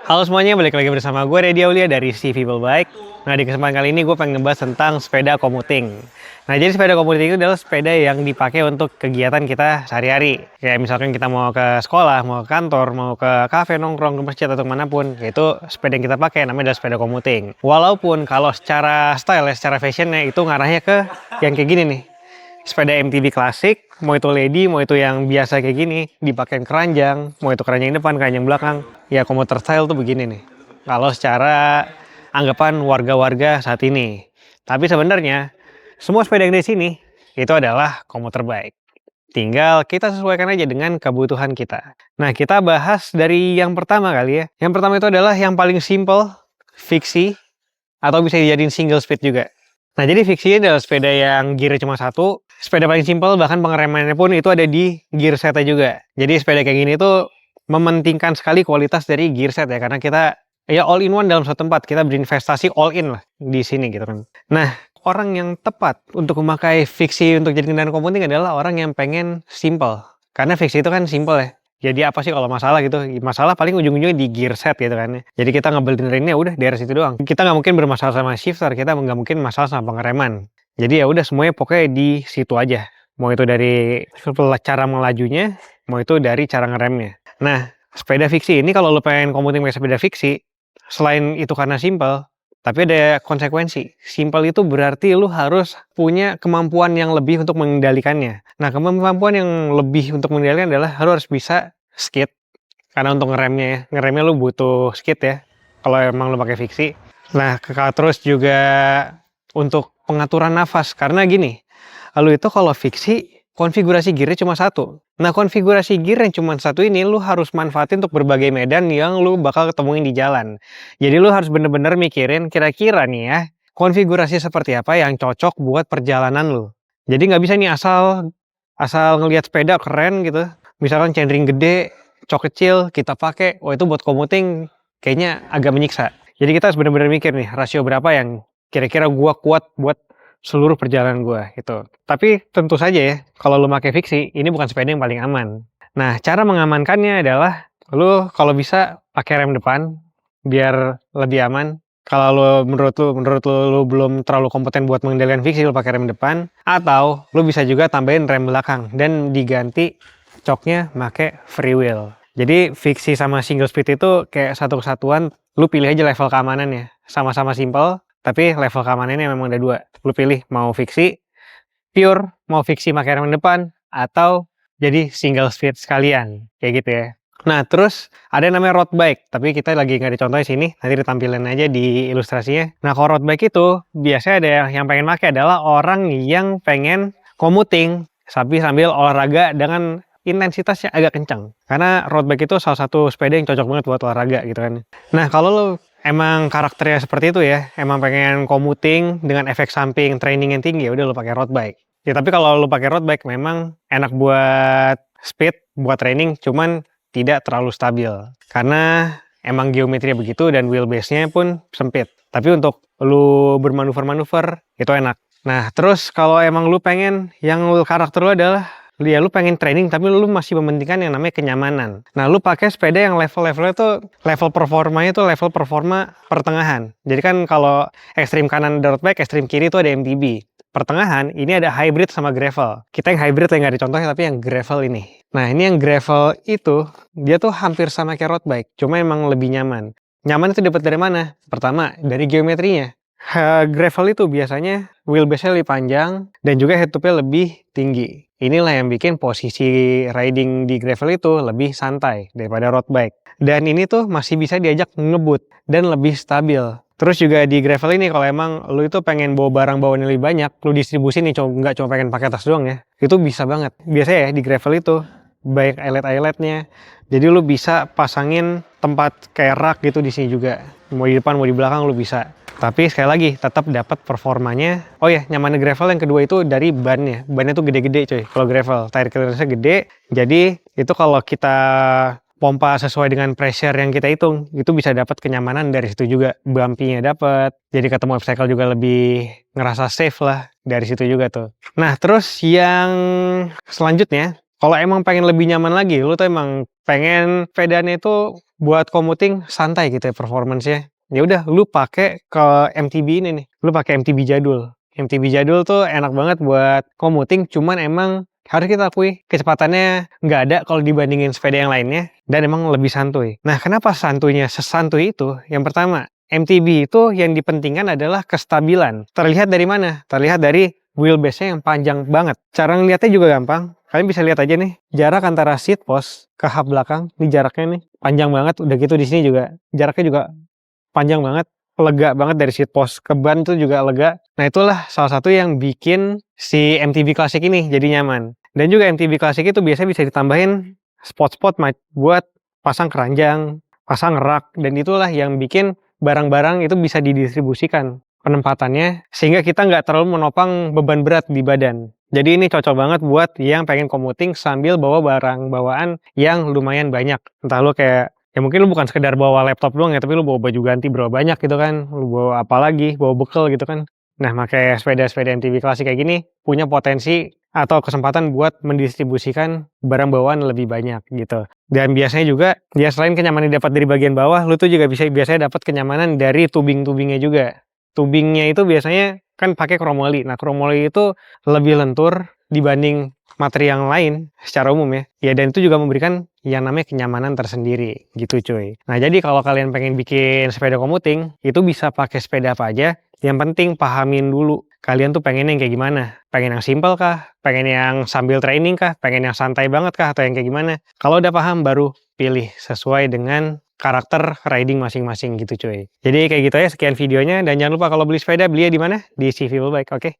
Halo semuanya, balik lagi bersama gue Reddy Aulia dari C People Bike. Nah, di kesempatan kali ini gue pengen ngebahas tentang sepeda komuting. Nah, jadi sepeda komuting itu adalah sepeda yang dipakai untuk kegiatan kita sehari-hari. Kayak misalkan kita mau ke sekolah, mau ke kantor, mau ke kafe, nongkrong, ke masjid, atau kemanapun. Yaitu sepeda yang kita pakai, namanya adalah sepeda komuting. Walaupun kalau secara style, secara fashionnya itu ngarahnya ke yang kayak gini nih. Sepeda MTB klasik, mau itu lady, mau itu yang biasa kayak gini, dipakai keranjang, mau itu keranjang depan, keranjang belakang, ya komuter style tuh begini nih. Kalau secara anggapan warga-warga saat ini. Tapi sebenarnya semua sepeda yang di sini itu adalah komuter bike. Tinggal kita sesuaikan aja dengan kebutuhan kita. Nah, kita bahas dari yang pertama kali ya. Yang pertama itu adalah yang paling simple, fiksi, atau bisa dijadiin single speed juga. Nah, jadi fiksi adalah sepeda yang gearnya cuma satu, sepeda paling simpel, bahkan pengeremannya pun itu ada di gear setnya juga. Jadi sepeda kayak gini tuh mementingkan sekali kualitas dari gear set ya, karena kita ya all in one dalam satu tempat, kita berinvestasi all in lah di sini gitu kan. Nah, orang yang tepat untuk memakai fiksi untuk jadi kendaraan komuting adalah orang yang pengen simple. Karena fiksi itu kan simple ya. Jadi apa sih kalau masalah gitu? Masalah paling ujung-ujungnya di gear set gitu kan ya. Jadi kita ngebenerinnya udah dari situ doang. Kita nggak mungkin bermasalah sama shifter, kita nggak mungkin masalah sama pengereman. Jadi ya udah semuanya pokoknya di situ aja. Mau itu dari cara melajunya, mau itu dari cara ngeremnya. Nah, sepeda fiksi ini kalau lo pengen komuting pakai sepeda fiksi, selain itu karena simple, tapi ada konsekuensi. Simple itu berarti lu harus punya kemampuan yang lebih untuk mengendalikannya. Nah, kemampuan yang lebih untuk mengendalikan adalah lu harus bisa skid. Karena untuk ngeremnya ya, ngeremnya lu butuh skid ya. Kalau emang lu pakai fiksi. Nah, terus juga untuk pengaturan nafas. Karena gini, lu itu kalau fiksi konfigurasi gearnya cuma satu. Nah, konfigurasi gear yang cuma satu ini lu harus manfaatin untuk berbagai medan yang lu bakal ketemuin di jalan. Jadi lu harus bener-bener mikirin kira-kira nih ya, konfigurasi seperti apa yang cocok buat perjalanan lu. Jadi nggak bisa nih asal ngelihat sepeda keren gitu. Misalkan chainring gede, cok kecil, kita pakai, itu buat komuting kayaknya agak menyiksa. Jadi kita harus bener-bener mikir nih, rasio berapa yang kira-kira gua kuat buat seluruh perjalanan gua gitu. Tapi tentu saja ya, kalau lu pakai fiksi, ini bukan sepeda yang paling aman. Nah, cara mengamankannya adalah lu kalau bisa pakai rem depan biar lebih aman. Kalau menurut lu belum terlalu kompeten buat mengendalikan fiksi, lu pakai rem depan, atau lu bisa juga tambahin rem belakang dan diganti coknya pakai free wheel. Jadi fiksi sama single speed itu kayak satu kesatuan, lu pilih aja level keamanannya. Sama-sama simple, tapi level keamanannya memang ada dua. Lu pilih mau fiksi, pure, mau fiksi pakai rem depan, atau jadi single speed sekalian. Kayak gitu ya. Nah, terus ada yang namanya road bike, tapi kita lagi nggak dicontohin sini, nanti ditampilin aja di ilustrasinya. Nah, kalau road bike itu biasanya ada yang pengen pakai adalah orang yang pengen komuting sambil olahraga dengan intensitasnya agak kencang. Karena road bike itu salah satu sepeda yang cocok banget buat olahraga gitu kan. Nah, kalau lo emang karakternya seperti itu ya, emang pengen komuting dengan efek samping training yang tinggi, ya udah lo pakai road bike. Ya tapi kalau lo pakai road bike memang enak buat speed, buat training, cuman tidak terlalu stabil. Karena emang geometrinya begitu dan wheelbase-nya pun sempit. Tapi untuk lu bermanuver-manuver itu enak. Nah, terus kalau emang lu pengen yang karakter lu adalah ya lu pengen training tapi lu masih mementingkan yang namanya kenyamanan. Nah, lu pakai sepeda yang level-levelnya tuh level performanya tuh level performa pertengahan. Jadi kan kalau ekstrim kanan dirt bike, ekstrim kiri itu ada MTB. Pertengahan ini ada hybrid sama gravel. Kita yang hybrid yang nggak dicontohin tapi yang gravel ini. Nah, ini yang gravel itu dia tuh hampir sama kayak road bike, cuma emang lebih nyaman. Nyaman itu dapat dari mana? Pertama, dari geometrinya. Gravel itu biasanya wheelbase-nya lebih panjang dan juga head tube-nya lebih tinggi. Inilah yang bikin posisi riding di gravel itu lebih santai daripada road bike. Dan ini tuh masih bisa diajak ngebut dan lebih stabil. Terus juga di gravel ini kalau emang lu itu pengen bawa barang bawaan yang lebih banyak, lu distribusi nih nggak cuma pengen pakai tas doang ya, itu bisa banget. Biasanya ya di gravel itu banyak eyelet-eyeletnya. Jadi lu bisa pasangin tempat kayak rak gitu di sini juga. Mau di depan mau di belakang lu bisa. Tapi sekali lagi tetap dapat performanya. Oh ya, nyamannya gravel yang kedua itu dari bannya. Bannya tuh gede-gede coy. Kalau gravel, tire clearance-nya gede. Jadi itu kalau kita pompa sesuai dengan pressure yang kita hitung, itu bisa dapat kenyamanan dari situ juga. Bumpy-nya dapat. Jadi ketemu obstacle juga lebih ngerasa safe lah dari situ juga tuh. Nah, terus yang selanjutnya Kalau emang pengen lebih nyaman lagi, lu tuh emang pengen sepedanya itu buat commuting santai gitu ya performance-nya. Ya udah lu pakai ke MTB ini nih. Lu pakai MTB jadul. MTB jadul tuh enak banget buat commuting, cuman emang harus kita akui kecepatannya nggak ada kalau dibandingin sepeda yang lainnya dan emang lebih santuy. Nah, kenapa santuйnya sesantuy itu? Yang pertama, MTB itu yang dipentingkan adalah kestabilan. Terlihat dari mana? Terlihat dari wheelbase-nya yang panjang banget. Cara ngeliatnya juga gampang. Kalian bisa lihat aja nih, jarak antara seat post ke hub belakang, ini jaraknya nih panjang banget. Udah gitu di sini juga jaraknya juga panjang banget, lega banget dari seat post ke ban tuh juga lega. Nah, itulah salah satu yang bikin si MTB Classic ini jadi nyaman. Dan juga MTB Classic itu biasanya bisa ditambahin spot-spot buat pasang keranjang, pasang rak, dan itulah yang bikin barang-barang itu bisa didistribusikan penempatannya sehingga kita nggak terlalu menopang beban berat di badan. Jadi ini cocok banget buat yang pengen commuting sambil bawa barang bawaan yang lumayan banyak. Entah lu kayak, ya mungkin lu bukan sekedar bawa laptop doang ya, tapi lu bawa baju ganti berapa banyak gitu kan. Lu bawa apa lagi, bawa bekal gitu kan. Nah, pakai sepeda-sepeda MTB klasik kayak gini punya potensi atau kesempatan buat mendistribusikan barang bawaan lebih banyak gitu. Dan biasanya juga, ya selain kenyamanan didapat dari bagian bawah, lu tuh juga bisa biasanya dapat kenyamanan dari tubing-tubingnya juga. Tubingnya itu biasanya kan pakai kromoli. Nah, kromoli itu lebih lentur dibanding materi yang lain secara umum ya. Ya, dan itu juga memberikan yang namanya kenyamanan tersendiri gitu cuy. Nah, jadi kalau kalian pengen bikin sepeda komuting, itu bisa pakai sepeda apa aja. Yang penting pahamin dulu kalian tuh pengen yang kayak gimana. Pengen yang simple kah? Pengen yang sambil training kah? Pengen yang santai banget kah? Atau yang kayak gimana? Kalau udah paham baru pilih sesuai dengan karakter riding masing-masing gitu cuy. Jadi kayak gitu ya sekian videonya, dan jangan lupa kalau beli sepeda belinya di mana? Di CV Bike, oke?